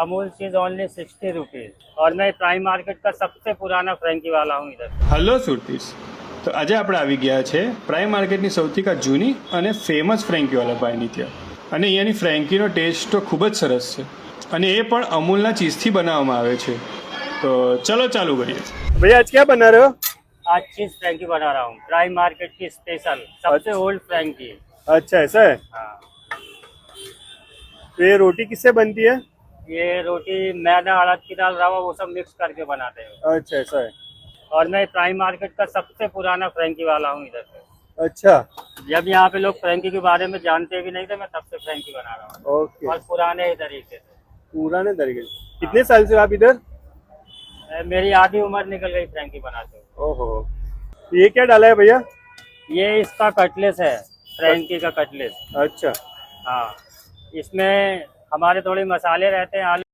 अमूल चीज only 60 rupees. और मैं प्राइम मार्केट का सबसे पुराना फ्रेंकी वाला हूँ इधर। હલો સુરતીસ, તો આજે આપણે આવી ગયા છે પ્રાઇમ માર્કેટની સૌથી જૂની અને ફેમસ ફ્રેન્કીવાલા ભાઈની ત્યાં, અને અહીંયાની ફ્રેન્કીનો ટેસ્ટ તો ખૂબ જ સરસ છે, અને એ પણ અમૂલના ચીઝથી બનાવવામાં આવે છે। તો ચલો ચાલુ કરીએ। भैया आज क्या बना रहे हो? आज चीज फ्रेंकी बना रहा हूँ, प्राइम मार्केट की स्पेशल सबसे ओल्ड फ्रेंकी। अच्छा ऐसा है। हाँ, तो ये रोटी किससे बनती है? ये रोटी मैदा, अड़द की दाल, रवा वो सब मिक्स करके बनाते हैं। अच्छा ऐसा है। और मैं प्राइम मार्केट का सबसे पुराना फ्रेंकी वाला हूँ इधर पे। अच्छा जब यहाँ पे लोग फ्रेंकी के बारे में जानते भी नहीं थे, मैं तब से फ्रेंकी बना रहा हूँ, ओके। और पुराने ही तरीके से। पुराने तरीके से। कितने साल से आप इधर? मेरी आधी उम्र निकल गई फ्रेंकी बनाते हुए। ओहो, ये क्या डाला है भैया? ये इसका कटलेस है, फ्रेंकी का कटलेस। अच्छा हाँ, इसमें हमारे थोड़े मसाले रहते हैं, आलू